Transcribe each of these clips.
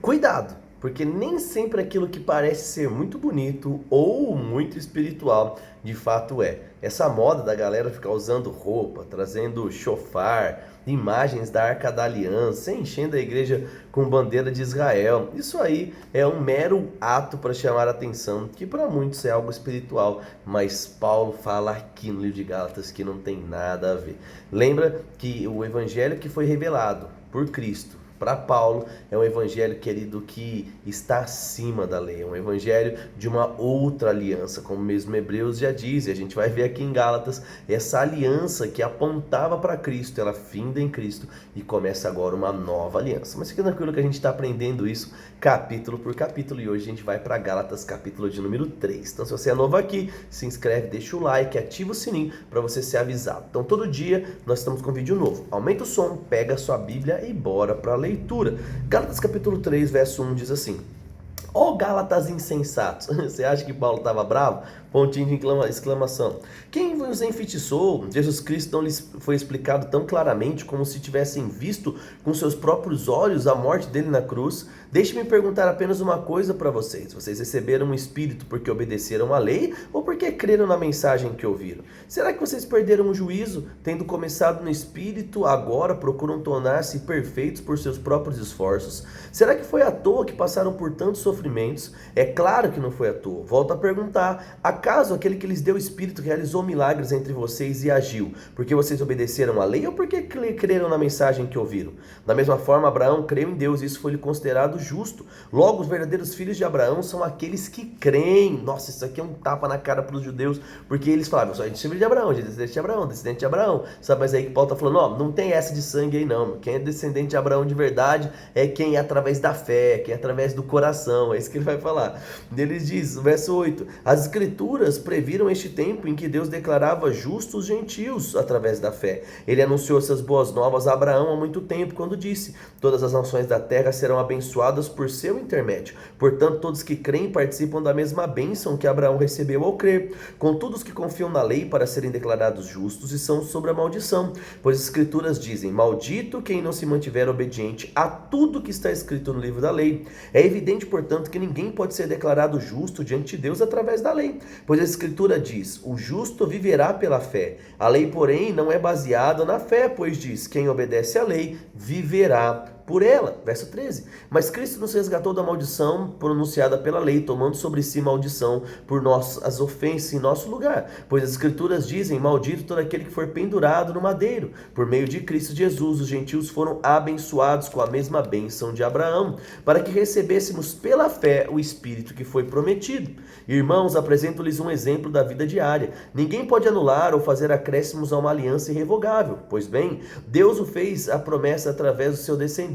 Cuidado, porque nem sempre aquilo que parece ser muito bonito ou muito espiritual, de fato é. Essa moda da galera ficar usando roupa, trazendo chofar, imagens da Arca da Aliança, enchendo a igreja com bandeira de Israel. Isso aí é um mero ato para chamar a atenção, que para muitos é algo espiritual, mas Paulo fala aqui no livro de Gálatas que não tem nada a ver. Lembra que o evangelho que foi revelado por Cristo para Paulo é um evangelho, querido, que está acima da lei, é um evangelho de uma outra aliança, como mesmo Hebreus já diz, e a gente vai ver aqui em Gálatas, essa aliança que apontava para Cristo, ela finda em Cristo e começa agora uma nova aliança. Mas fica tranquilo que a gente está aprendendo isso capítulo por capítulo, e hoje a gente vai para Gálatas, capítulo de número 3. Então, se você é novo aqui, se inscreve, deixa o like, ativa o sininho para você ser avisado. Então, todo dia nós estamos com vídeo novo. Aumenta o som, pega a sua Bíblia e bora para a leitura. Gálatas capítulo 3, verso 1 diz assim: Ó Gálatas insensatos. Você acha que Paulo estava bravo? Pontinho de exclamação. Quem os enfeitiçou? Jesus Cristo não lhes foi explicado tão claramente como se tivessem visto com seus próprios olhos a morte dele na cruz? Deixe-me perguntar apenas uma coisa para vocês. Vocês receberam um espírito porque obedeceram à lei ou porque creram na mensagem que ouviram? Será que vocês perderam o juízo, tendo começado no espírito, agora procuram tornar-se perfeitos por seus próprios esforços? Será que foi à toa que passaram por tantos sofrimentos? É claro que não foi à toa. Volto a perguntar: acaso aquele que lhes deu o Espírito realizou milagres entre vocês e agiu porque vocês obedeceram à lei ou porque creram na mensagem que ouviram? Da mesma forma, Abraão creu em Deus e isso foi-lhe considerado justo. Logo, os verdadeiros filhos de Abraão são aqueles que creem. Nossa, isso aqui é um tapa na cara para os judeus, porque eles falavam: a gente é filho de Abraão, a gente é descendente de Abraão. Sabe, mas aí que Paulo está falando: ó, não tem essa de sangue aí não. Quem é descendente de Abraão de verdade é quem é através da fé, quem é através do coração. É isso que ele vai falar. Ele diz, verso 8: as escrituras previram este tempo em que Deus declarava justos os gentios através da fé. Ele anunciou essas boas novas a Abraão há muito tempo, quando disse: todas as nações da terra serão abençoadas por seu intermédio. Portanto, todos que creem participam da mesma bênção que Abraão recebeu ao crer. Contudo, os que confiam na lei para serem declarados justos e são sobre a maldição, pois as escrituras dizem: maldito quem não se mantiver obediente a tudo que está escrito no livro da lei. É evidente, portanto, que ninguém pode ser declarado justo diante de Deus através da lei, pois a escritura diz: o justo viverá pela fé. A lei, porém, não é baseada na fé, pois diz: quem obedece à lei viverá por ela. Verso 13. Mas Cristo nos resgatou da maldição pronunciada pela lei, tomando sobre si maldição por as ofensas em nosso lugar. Pois as escrituras dizem: maldito todo aquele que for pendurado no madeiro. Por meio de Cristo Jesus, os gentios foram abençoados com a mesma bênção de Abraão, para que recebêssemos pela fé o Espírito que foi prometido. Irmãos, apresento-lhes um exemplo da vida diária. Ninguém pode anular ou fazer acréscimos a uma aliança irrevogável. Pois bem, Deus o fez a promessa através do seu descendente.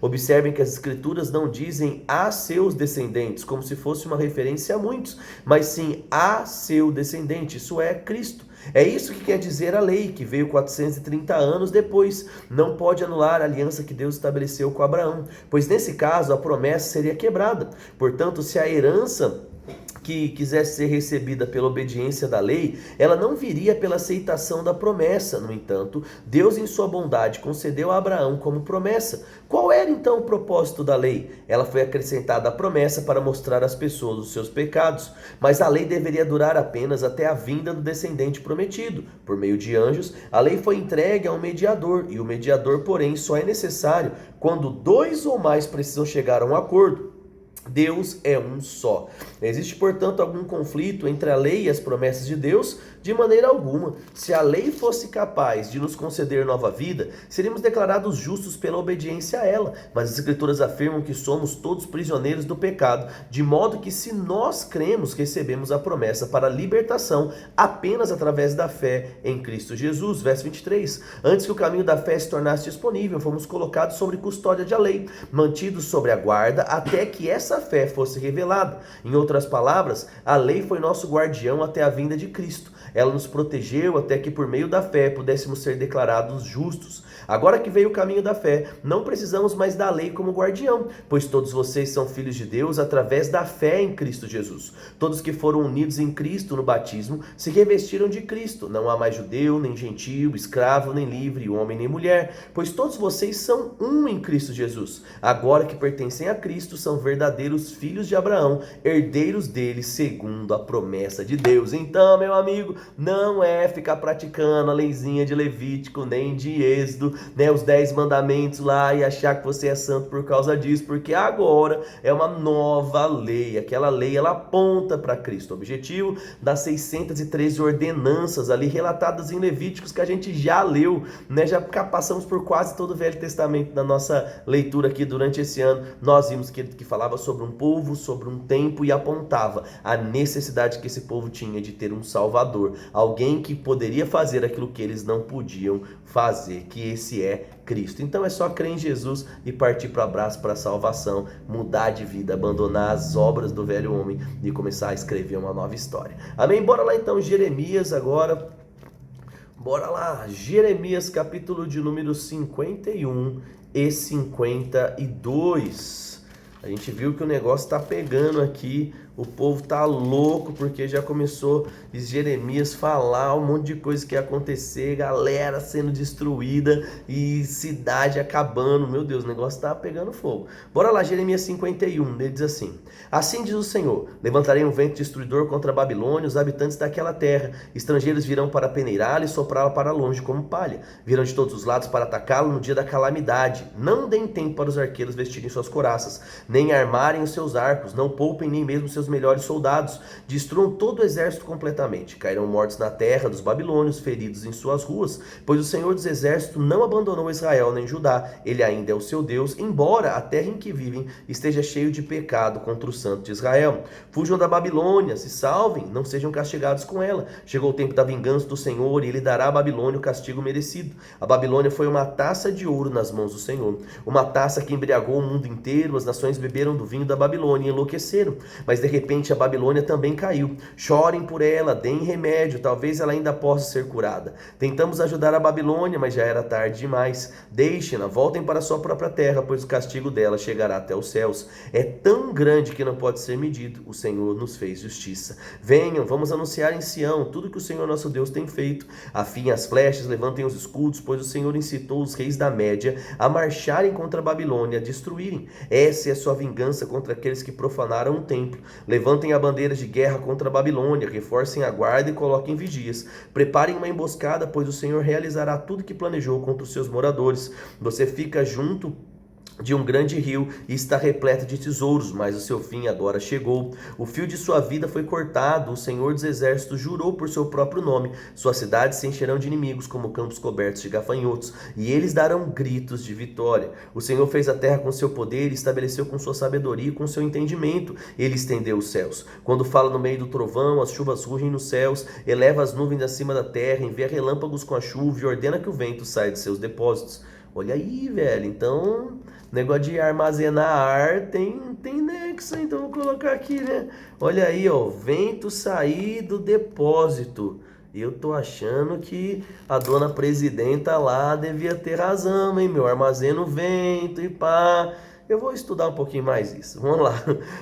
Observem que as escrituras não dizem a seus descendentes, como se fosse uma referência a muitos, mas sim a seu descendente, isso é, Cristo. É isso que quer dizer a lei, que veio 430 anos depois. Não pode anular a aliança que Deus estabeleceu com Abraão, pois nesse caso a promessa seria quebrada. Portanto, se a herança que quisesse ser recebida pela obediência da lei, ela não viria pela aceitação da promessa. No entanto, Deus em sua bondade concedeu a Abraão como promessa. Qual era então o propósito da lei? Ela foi acrescentada à promessa para mostrar às pessoas os seus pecados, mas a lei deveria durar apenas até a vinda do descendente prometido. Por meio de anjos, a lei foi entregue a um mediador, e o mediador, porém, só é necessário quando dois ou mais precisam chegar a um acordo. Deus é um só. Existe, portanto, algum conflito entre a lei e as promessas de Deus? De maneira alguma. Se a lei fosse capaz de nos conceder nova vida, seríamos declarados justos pela obediência a ela. Mas as Escrituras afirmam que somos todos prisioneiros do pecado, de modo que, se nós cremos, recebemos a promessa para a libertação apenas através da fé em Cristo Jesus. Verso 23. Antes que o caminho da fé se tornasse disponível, fomos colocados sob custódia da lei, mantidos sob a guarda até que essa fé fosse revelada. Em outras palavras, a lei foi nosso guardião até a vinda de Cristo. Ela nos protegeu até que por meio da fé pudéssemos ser declarados justos. Agora que veio o caminho da fé, não precisamos mais da lei como guardião, pois todos vocês são filhos de Deus através da fé em Cristo Jesus. Todos que foram unidos em Cristo no batismo se revestiram de Cristo. Não há mais judeu, nem gentio, escravo, nem livre, homem, nem mulher, pois todos vocês são um em Cristo Jesus. Agora que pertencem a Cristo, são verdadeiros filhos de Abraão, herdeiros dele segundo a promessa de Deus. Então, meu amigo, não é ficar praticando a leizinha de Levítico, nem de Êxodo, né, os 10 mandamentos lá e achar que você é santo por causa disso, porque agora é uma nova lei. Aquela lei, ela aponta para Cristo. O objetivo das 613 ordenanças ali relatadas em Levíticos que a gente já leu, né, já passamos por quase todo o Velho Testamento na nossa leitura aqui durante esse ano. Nós vimos que falava sobre um povo, sobre um tempo e apontava a necessidade que esse povo tinha de ter um Salvador, alguém que poderia fazer aquilo que eles não podiam fazer, que esse é Cristo. Então é só crer em Jesus e partir para o abraço, para a salvação, mudar de vida, abandonar as obras do velho homem e começar a escrever uma nova história. Amém? Bora lá então, Jeremias agora. Bora lá, Jeremias capítulo de número 51 e 52. A gente viu que o negócio está pegando aqui, o povo tá louco porque já começou Jeremias falar um monte de coisa que ia acontecer, galera sendo destruída e cidade acabando. Meu Deus, o negócio tá pegando fogo. Bora lá, Jeremias 51, ele diz assim: assim diz o Senhor, levantarei um vento destruidor contra a Babilônia, os habitantes daquela terra, estrangeiros virão para peneirá-la e soprá-la para longe como palha, virão de todos os lados para atacá-lo no dia da calamidade. Não deem tempo para os arqueiros vestirem suas couraças, nem armarem os seus arcos, não poupem nem mesmo seus melhores soldados, destruam todo o exército completamente, cairão mortos na terra dos babilônios, feridos em suas ruas, pois o Senhor dos exércitos não abandonou Israel nem Judá, ele ainda é o seu Deus, embora a terra em que vivem esteja cheio de pecado contra o santo de Israel. Fujam da Babilônia, se salvem, não sejam castigados com ela. Chegou o tempo da vingança do Senhor e ele dará à Babilônia o castigo merecido. A Babilônia foi uma taça de ouro nas mãos do Senhor, uma taça que embriagou o mundo inteiro. As nações beberam do vinho da Babilônia e enlouqueceram, mas de repente a Babilônia também caiu. Chorem por ela, deem remédio, talvez ela ainda possa ser curada. Tentamos ajudar a Babilônia, mas já era tarde demais. Deixem-na, voltem para sua própria terra, pois o castigo dela chegará até os céus. É tão grande que não pode ser medido. O Senhor nos fez justiça. Venham, vamos anunciar em Sião tudo que o Senhor nosso Deus tem feito. Afiem as flechas, levantem os escudos, pois o Senhor incitou os reis da Média a marcharem contra a Babilônia, a destruírem. Essa é a sua vingança contra aqueles que profanaram o templo. Levantem a bandeira de guerra contra a Babilônia, reforcem a guarda e coloquem vigias. Preparem uma emboscada, pois o Senhor realizará tudo que planejou contra os seus moradores. Você fica junto de um grande rio e está repleto de tesouros, mas o seu fim agora chegou. O fio de sua vida foi cortado, o Senhor dos exércitos jurou por seu próprio nome. Suas cidades se encherão de inimigos como campos cobertos de gafanhotos, e eles darão gritos de vitória. O Senhor fez a terra com seu poder e estabeleceu com sua sabedoria e com seu entendimento. Ele estendeu os céus. Quando fala no meio do trovão, as chuvas rugem nos céus, eleva as nuvens acima da terra, envia relâmpagos com a chuva e ordena que o vento saia de seus depósitos. Olha aí, velho, então, negócio de armazenar ar tem nexo, então vou colocar aqui, né? Olha aí, ó, vento sair do depósito. Eu tô achando que a dona presidenta lá devia ter razão, hein, meu? Armazena o vento e pá. Eu vou estudar um pouquinho mais isso. Vamos lá.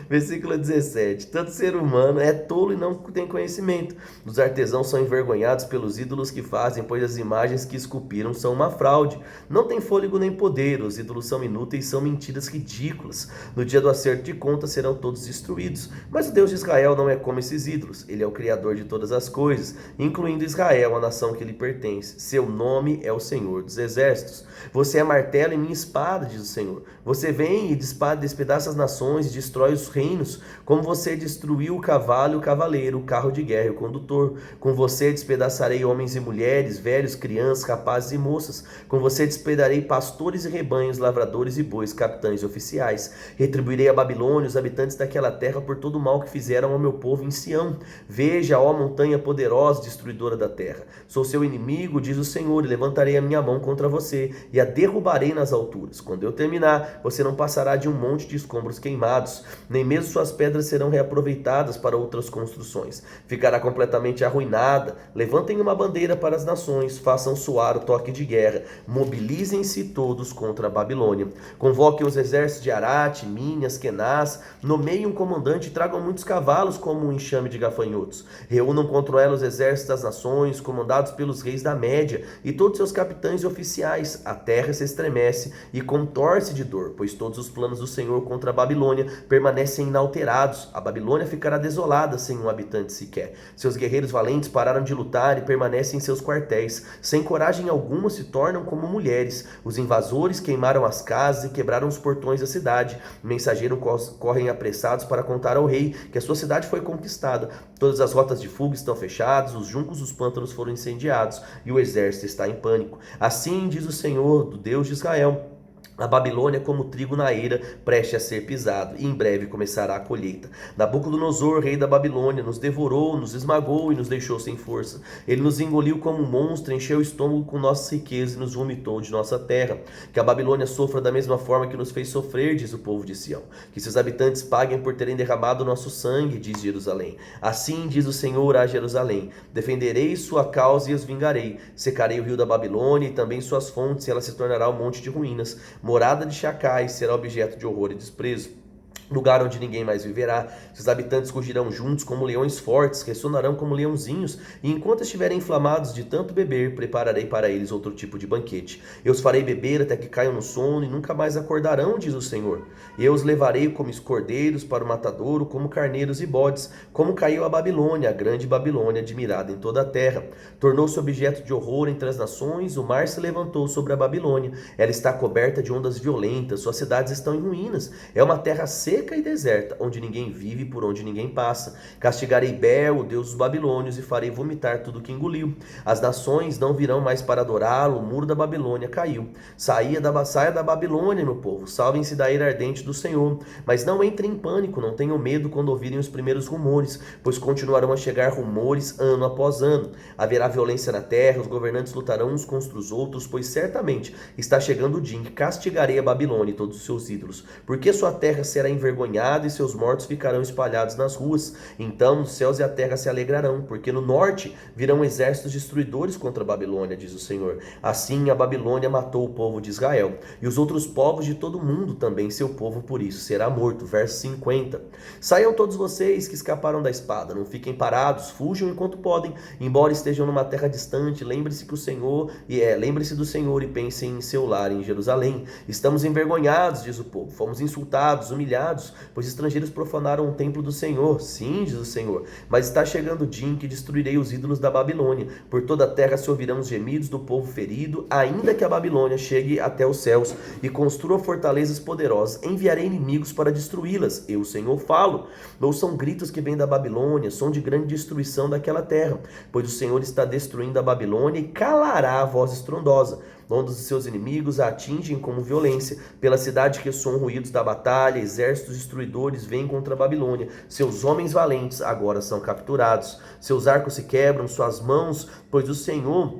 Versículo 17. Todo ser humano é tolo e não tem conhecimento. Os artesãos são envergonhados pelos ídolos que fazem, pois as imagens que esculpiram são uma fraude. Não tem fôlego nem poder. Os ídolos são inúteis, são mentiras ridículas. No dia do acerto de contas serão todos destruídos. Mas o Deus de Israel não é como esses ídolos. Ele é o Criador de todas as coisas, incluindo Israel, a nação que lhe pertence. Seu nome é o Senhor dos Exércitos. Você é martelo e minha espada, diz o Senhor. Você vem e despedaça as nações e destrói os reinos, como você destruiu o cavalo e o cavaleiro, o carro de guerra e o condutor. Com você despedaçarei homens e mulheres, velhos, crianças, rapazes e moças. Com você despedarei pastores e rebanhos, lavradores e bois, capitães e oficiais. Retribuirei a Babilônia, os habitantes daquela terra, por todo o mal que fizeram ao meu povo em Sião. Veja, ó montanha poderosa, destruidora da terra. Sou seu inimigo, diz o Senhor, e levantarei a minha mão contra você, e a derrubarei nas alturas. Quando eu terminar, você não passará de um monte de escombros queimados, nem mesmo suas pedras serão reaproveitadas para outras construções. Ficará completamente arruinada. Levantem uma bandeira para as nações, façam soar o toque de guerra, mobilizem-se todos contra a Babilônia. Convoquem os exércitos de Arate, Minas, Kenaz, nomeiem um comandante e tragam muitos cavalos como um enxame de gafanhotos. Reúnam contra ela os exércitos das nações, comandados pelos reis da Média e todos seus capitães e oficiais. A terra se estremece e contorce de dor, pois todos os planos do Senhor contra a Babilônia permanecem inalterados. A Babilônia ficará desolada sem um habitante sequer. Seus guerreiros valentes pararam de lutar e permanecem em seus quartéis. Sem coragem alguma se tornam como mulheres. Os invasores queimaram as casas e quebraram os portões da cidade. Mensageiros correm apressados para contar ao rei que a sua cidade foi conquistada. Todas as rotas de fuga estão fechadas, os juncos dos pântanos foram incendiados e o exército está em pânico. Assim diz o Senhor, do Deus de Israel: a Babilônia é como trigo na eira, prestes a ser pisado, e em breve começará a colheita. Nabucodonosor, rei da Babilônia, nos devorou, nos esmagou e nos deixou sem força. Ele nos engoliu como um monstro, encheu o estômago com nossas riquezas e nos vomitou de nossa terra. Que a Babilônia sofra da mesma forma que nos fez sofrer, diz o povo de Sião. Que seus habitantes paguem por terem derramado nosso sangue, diz Jerusalém. Assim diz o Senhor a Jerusalém: defenderei sua causa e os vingarei. Secarei o rio da Babilônia e também suas fontes, e ela se tornará um monte de ruínas. Morada de chacais, será objeto de horror e desprezo. Lugar onde ninguém mais viverá. Seus habitantes rugirão juntos como leões fortes, ressonarão como leãozinhos, e enquanto estiverem inflamados de tanto beber, prepararei para eles outro tipo de banquete. Eu os farei beber até que caiam no sono e nunca mais acordarão, diz o Senhor. Eu os levarei como cordeiros para o matadouro, como carneiros e bodes, como caiu a Babilônia, a grande Babilônia, admirada em toda a terra. Tornou-se objeto de horror entre as nações, o mar se levantou sobre a Babilônia. Ela está coberta de ondas violentas, suas cidades estão em ruínas. É uma terra seca e deserta, onde ninguém vive e por onde ninguém passa. Castigarei Bel, o deus dos babilônios, e farei vomitar tudo que engoliu. As nações não virão mais para adorá-lo, o muro da Babilônia caiu. Saia da Babilônia, meu povo, salvem-se da ira ardente do Senhor. Mas não entrem em pânico, não tenham medo quando ouvirem os primeiros rumores, pois continuarão a chegar rumores ano após ano. Haverá violência na terra, os governantes lutarão uns contra os outros, pois certamente está chegando o dia em que castigarei a Babilônia e todos os seus ídolos, porque sua terra será envergonhada e seus mortos ficarão espalhados nas ruas. Então os céus e a terra se alegrarão, porque no norte virão exércitos destruidores contra a Babilônia, diz o Senhor. Assim a Babilônia matou o povo de Israel, e os outros povos de todo o mundo também seu povo por isso será morto. Verso 50. Saiam todos vocês que escaparam da espada, não fiquem parados, fujam enquanto podem, embora estejam numa terra distante. Lembre-se do Senhor e pensem em seu lar em Jerusalém. Estamos envergonhados, diz o povo, fomos insultados, humilhados, pois estrangeiros profanaram o templo do Senhor. Sim, diz o Senhor, mas está chegando o dia em que destruirei os ídolos da Babilônia. Por toda a terra se ouvirão os gemidos do povo ferido, ainda que a Babilônia chegue até os céus e construa fortalezas poderosas. Enviarei inimigos para destruí-las. Eu, o Senhor, falo. Ouçam gritos que vêm da Babilônia, som de grande destruição daquela terra, pois o Senhor está destruindo a Babilônia e calará a voz estrondosa. Ondas de seus inimigos a atingem como violência. Pela cidade ressoam ruídos da batalha, exércitos destruidores vêm contra a Babilônia. Seus homens valentes agora são capturados. Seus arcos se quebram, suas mãos, pois o Senhor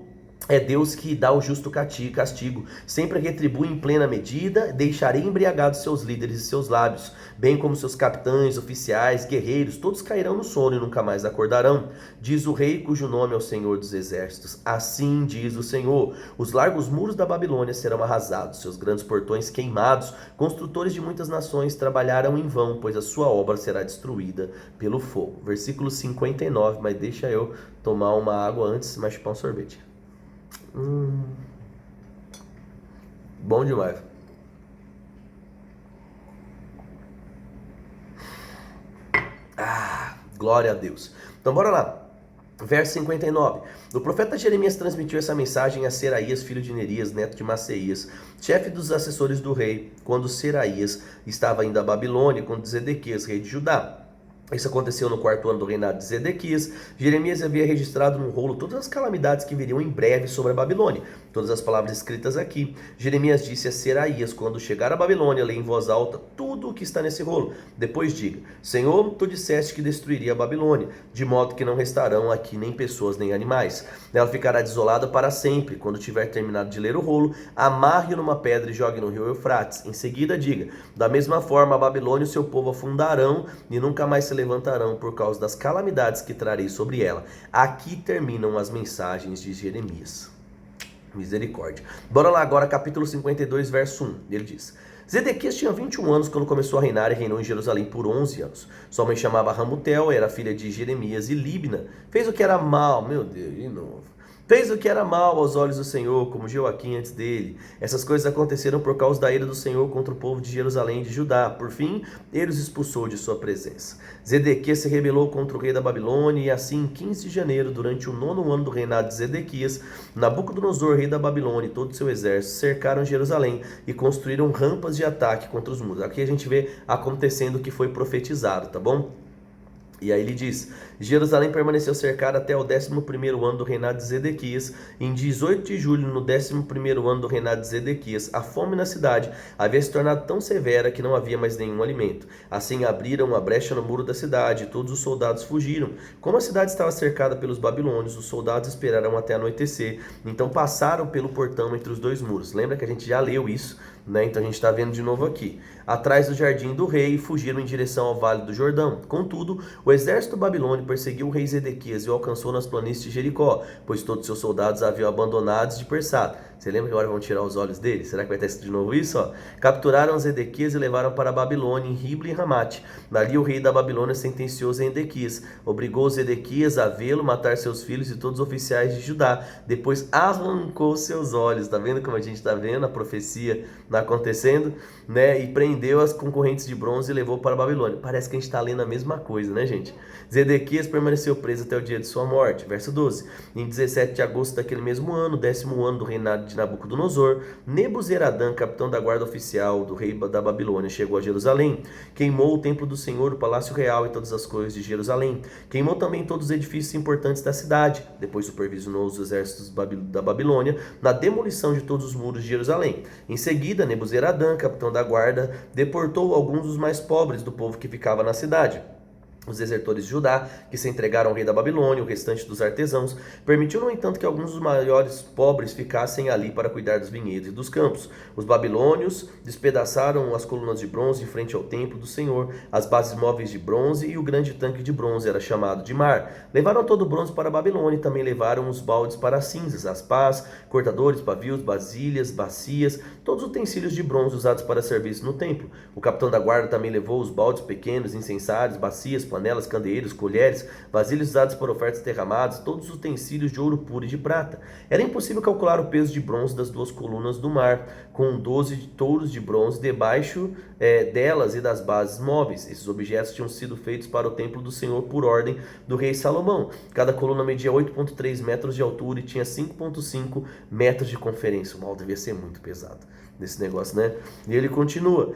é Deus que dá o justo castigo. Sempre retribui em plena medida. Deixarei embriagados seus líderes e seus lábios, bem como seus capitães, oficiais, guerreiros. Todos cairão no sono e nunca mais acordarão, diz o rei cujo nome é o Senhor dos Exércitos. Assim diz o Senhor: os largos muros da Babilônia serão arrasados, seus grandes portões queimados. Construtores de muitas nações trabalharam em vão, pois a sua obra será destruída pelo fogo. Versículo 59, mas deixa eu tomar uma água antes, mas chupar um sorvete. Bom demais. Glória a Deus. Então bora lá. Verso 59. O profeta Jeremias transmitiu essa mensagem a Seraías, filho de Nerias, neto de Maceias, chefe dos assessores do rei, quando Seraías estava indo à Babilônia, com Zedequias, rei de Judá. Isso aconteceu no 4º ano do reinado de Zedequias. Jeremias havia registrado num rolo todas as calamidades que viriam em breve sobre a Babilônia. todas as palavras escritas aqui. Jeremias disse a Seraías: quando chegar a Babilônia, leia em voz alta tudo o que está nesse rolo. Depois diga: Senhor, tu disseste que destruiria a Babilônia, de modo que não restarão aqui nem pessoas nem animais. Ela ficará desolada para sempre. Quando tiver terminado de ler o rolo, amarre-o numa pedra e jogue no rio Eufrates. Em seguida diga: da mesma forma a Babilônia e o seu povo afundarão e nunca mais se levantarão por causa das calamidades que trarei sobre ela. Aqui terminam as mensagens de Jeremias. Misericórdia. Bora lá agora, capítulo 52, verso 1. Ele diz: Zedequias tinha 21 anos quando começou a reinar e reinou em Jerusalém por 11 anos. Sua mãe chamava Ramutel, era filha de Jeremias e Libna. Fez o que era mal, meu Deus, de novo. Fez o que era mal aos olhos do Senhor, como Joaquim antes dele. Essas coisas aconteceram por causa da ira do Senhor contra o povo de Jerusalém e de Judá. Por fim, ele os expulsou de sua presença. Zedequias se rebelou contra o rei da Babilônia e assim, em 15 de janeiro, durante o 9º ano do reinado de Zedequias, Nabucodonosor, rei da Babilônia, e todo o seu exército cercaram Jerusalém e construíram rampas de ataque contra os muros. Aqui a gente vê acontecendo o que foi profetizado, tá bom? E aí ele diz: Jerusalém permaneceu cercada até o 11º ano do reinado de Zedequias. Em 18 de julho, no 11º ano do reinado de Zedequias, a fome na cidade havia se tornado tão severa que não havia mais nenhum alimento. Assim abriram uma brecha no muro da cidade e todos os soldados fugiram. Como a cidade estava cercada pelos babilônios, os soldados esperaram até anoitecer. Então passaram pelo portão entre os dois muros. Lembra que a gente já leu isso, né? Então a gente está vendo de novo aqui. Atrás do jardim do rei, fugiram em direção ao vale do Jordão. Contudo, o exército babilônio perseguiu o rei Zedequias e o alcançou nas planícies de Jericó, pois todos seus soldados haviam abandonado e dispersado. Você lembra que agora vão tirar os olhos dele? Será que vai estar escrito de novo isso? Capturaram Zedequias e levaram para a Babilônia, em Ribla e Ramate. Dali o rei da Babilônia sentenciou Zedequias, obrigou Zedequias a vê-lo, matar seus filhos e todos os oficiais de Judá. Depois arrancou seus olhos. Tá vendo como a gente está vendo a profecia acontecendo? Né? E prendeu as concorrentes de bronze e levou para a Babilônia. Parece que a gente está lendo a mesma coisa, né, gente? Zedequias permaneceu preso até o dia de sua morte. Verso 12. Em 17 de agosto daquele mesmo ano, 10º ano do reinado de Nabucodonosor, Nebuzeradã, capitão da guarda oficial do rei da Babilônia, chegou a Jerusalém. Queimou o templo do Senhor, o palácio real e todas as coisas de Jerusalém. Queimou também todos os edifícios importantes da cidade. Depois supervisionou os exércitos da Babilônia na demolição de todos os muros de Jerusalém. Em seguida, Nebuzeradã, capitão da guarda, deportou alguns dos mais pobres do povo que ficava na cidade. Os desertores de Judá, que se entregaram ao rei da Babilônia, o restante dos artesãos, permitiu, no entanto, que alguns dos maiores pobres ficassem ali para cuidar dos vinhedos e dos campos. Os babilônios despedaçaram as colunas de bronze em frente ao templo do Senhor, as bases móveis de bronze e o grande tanque de bronze, era chamado de Mar. Levaram todo o bronze para a Babilônia e também levaram os baldes para as cinzas, as pás, cortadores, pavios, vasilhas, bacias, todos os utensílios de bronze usados para serviço no templo. O capitão da guarda também levou os baldes pequenos, incensários, bacias, panelas, candeeiros, colheres, vasilhas usadas para ofertas derramadas, todos os utensílios de ouro puro e de prata. Era impossível calcular o peso de bronze das duas colunas do mar, com 12 touros de bronze debaixo delas e das bases móveis. Esses objetos tinham sido feitos para o templo do Senhor por ordem do rei Salomão. Cada coluna media 8,3 metros de altura e tinha 5,5 metros de conferência. O mal devia ser muito pesado desse negócio, né? E ele continua.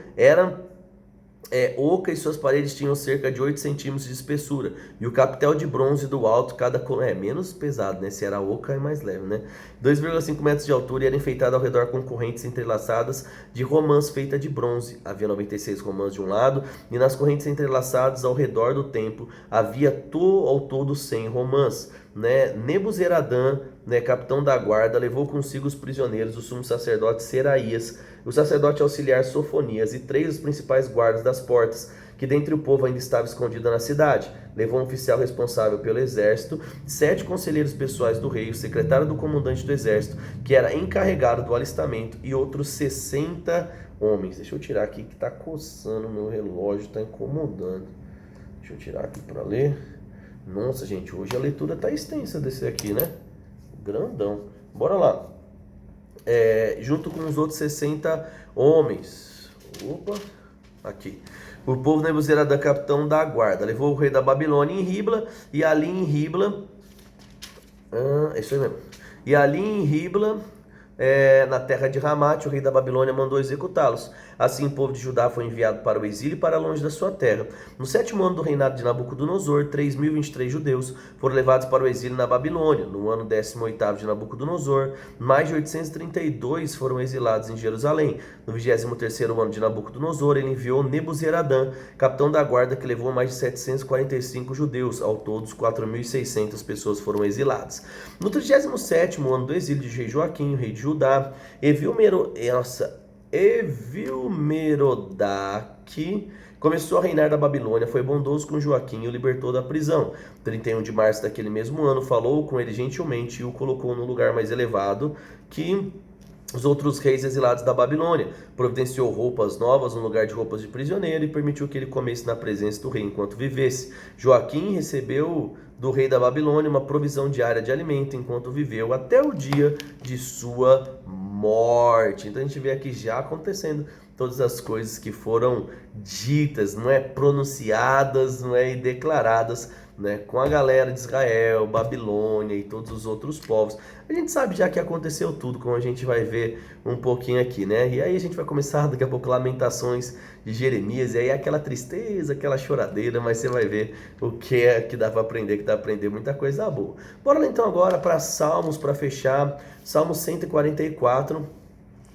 Oca e suas paredes tinham cerca de 8 centímetros de espessura, e o capitel de bronze do alto, cada coluna, menos pesado, né? Se era oca é mais leve, né? 2,5 metros de altura e era enfeitado ao redor com correntes entrelaçadas de romãs feitas de bronze. Havia 96 romãs de um lado, e nas correntes entrelaçadas ao redor do templo havia ao todo 100 romãs. Né? Nebuzeradã, né, capitão da guarda, levou consigo os prisioneiros, o sumo sacerdote Seraías, o sacerdote auxiliar Sofonias e 3 dos principais guardas das portas, que dentre o povo ainda estava escondida na cidade. Levou um oficial responsável pelo exército, 7 conselheiros pessoais do rei, o secretário do comandante do exército, que era encarregado do alistamento, e outros 60 homens. Deixa eu tirar aqui que está coçando o meu relógio, está incomodando. Deixa eu tirar aqui para ler. Nossa, gente, hoje a leitura tá extensa desse aqui, né? Grandão. Bora lá. Junto com os outros 60 homens. Opa, aqui. O povo Nebuzeradã, capitão da guarda, levou o rei da Babilônia em Ribla, e ali em Ribla... é isso aí mesmo. E ali em Ribla... na terra de Ramate, o rei da Babilônia mandou executá-los. Assim o povo de Judá foi enviado para o exílio e para longe da sua terra. No 7º ano do reinado de Nabucodonosor, 3.023 judeus foram levados para o exílio na Babilônia. No ano 18º de Nabucodonosor, mais de 832 foram exilados em Jerusalém. No 23º ano de Nabucodonosor, ele enviou Nebuzaradã, capitão da guarda, que levou mais de 745 judeus. Ao todo, 4.600 pessoas foram exiladas. No 37º ano do exílio de rei Joaquim, rei de Judá, Evil-Merodach começou a reinar da Babilônia, foi bondoso com Joaquim e o libertou da prisão. 31 de março daquele mesmo ano, falou com ele gentilmente e o colocou no lugar mais elevado que os outros reis exilados da Babilônia. Providenciou roupas novas no lugar de roupas de prisioneiro e permitiu que ele comesse na presença do rei enquanto vivesse. Joaquim recebeu do rei da Babilônia uma provisão diária de alimento enquanto viveu até o dia de sua morte. Então a gente vê aqui já acontecendo todas as coisas que foram ditas, não é, pronunciadas, não é, e declaradas, né, com a galera de Israel, Babilônia e todos os outros povos. A gente sabe já que aconteceu tudo, como a gente vai ver um pouquinho aqui, né? E aí a gente vai começar daqui a pouco Lamentações de Jeremias, e aí aquela tristeza, aquela choradeira, mas você vai ver o que é que dá para aprender, que dá para aprender muita coisa boa. Bora lá então agora para Salmos, para fechar, Salmo 144,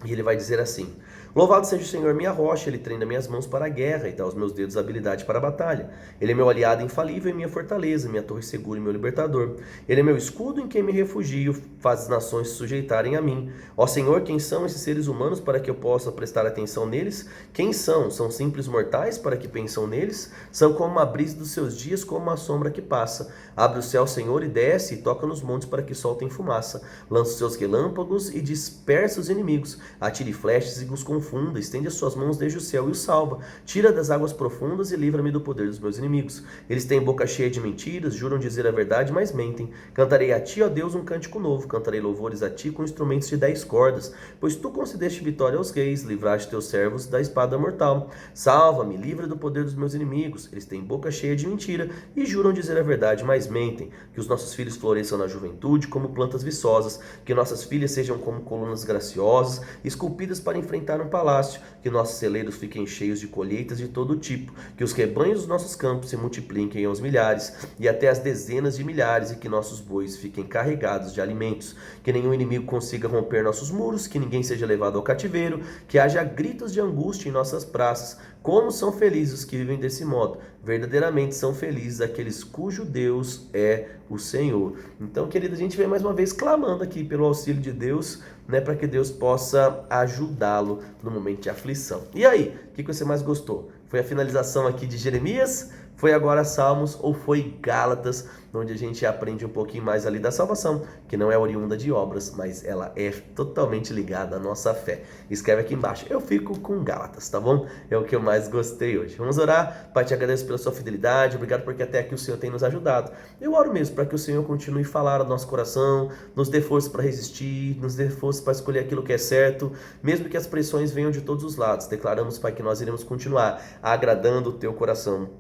e ele vai dizer assim: Louvado seja o Senhor, minha rocha, Ele treina minhas mãos para a guerra e dá aos meus dedos habilidade para a batalha. Ele é meu aliado infalível e minha fortaleza, minha torre segura e meu libertador. Ele é meu escudo em quem me refugio, faz as nações se sujeitarem a mim. Ó Senhor, quem são esses seres humanos para que eu possa prestar atenção neles? Quem são? São simples mortais para que pensam neles? São como uma brisa dos seus dias, como uma sombra que passa. Abre o céu, Senhor, e desce, e toca nos montes para que soltem fumaça. Lança os seus relâmpagos e dispersa os inimigos. Atire flechas e os confunda, estende as suas mãos desde o céu e o salva. Tira das águas profundas e livra-me do poder dos meus inimigos. Eles têm boca cheia de mentiras, juram dizer a verdade, mas mentem. Cantarei a ti, ó Deus, um cântico novo. Cantarei louvores a ti com instrumentos de 10 cordas. Pois tu concedeste vitória aos reis, livraste teus servos da espada mortal. Salva-me, livra do poder dos meus inimigos. Eles têm boca cheia de mentira e juram dizer a verdade, mas mentem. Que os nossos filhos floresçam na juventude como plantas viçosas. Que nossas filhas sejam como colunas graciosas, esculpidas para enfrentar um palácio, que nossos celeiros fiquem cheios de colheitas de todo tipo, que os rebanhos dos nossos campos se multipliquem aos milhares e até às dezenas de milhares, e que nossos bois fiquem carregados de alimentos, que nenhum inimigo consiga romper nossos muros, que ninguém seja levado ao cativeiro, que haja gritos de angústia em nossas praças. Como são felizes os que vivem desse modo, verdadeiramente são felizes aqueles cujo Deus é o Senhor. Então, querido, a gente vem mais uma vez clamando aqui pelo auxílio de Deus, né, para que Deus possa ajudá-lo no momento de aflição. E aí, o que você mais gostou? Foi a finalização aqui de Jeremias? Foi agora Salmos ou foi Gálatas, onde a gente aprende um pouquinho mais ali da salvação, que não é oriunda de obras, mas ela é totalmente ligada à nossa fé. Escreve aqui embaixo, eu fico com Gálatas, tá bom? É o que eu mais gostei hoje. Vamos orar. Pai, te agradeço pela sua fidelidade, obrigado porque até aqui o Senhor tem nos ajudado. Eu oro mesmo para que o Senhor continue a falar ao nosso coração, nos dê força para resistir, nos dê força para escolher aquilo que é certo, mesmo que as pressões venham de todos os lados. Declaramos, Pai, que nós iremos continuar agradando o teu coração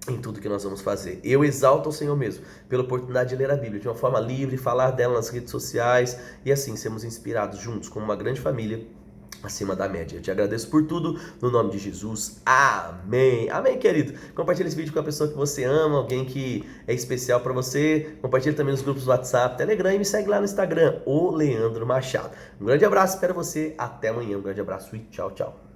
em tudo que nós vamos fazer. Eu exalto ao Senhor mesmo pela oportunidade de ler a Bíblia de uma forma livre, falar dela nas redes sociais e assim sermos inspirados juntos como uma grande família acima da média. Eu te agradeço por tudo, no nome de Jesus. Amém. Amém, querido. Compartilhe esse vídeo com a pessoa que você ama, alguém que é especial para você. Compartilhe também nos grupos do WhatsApp, Telegram e me segue lá no Instagram, o Leandro Machado. Um grande abraço, espero você. Até amanhã. Um grande abraço e tchau, tchau.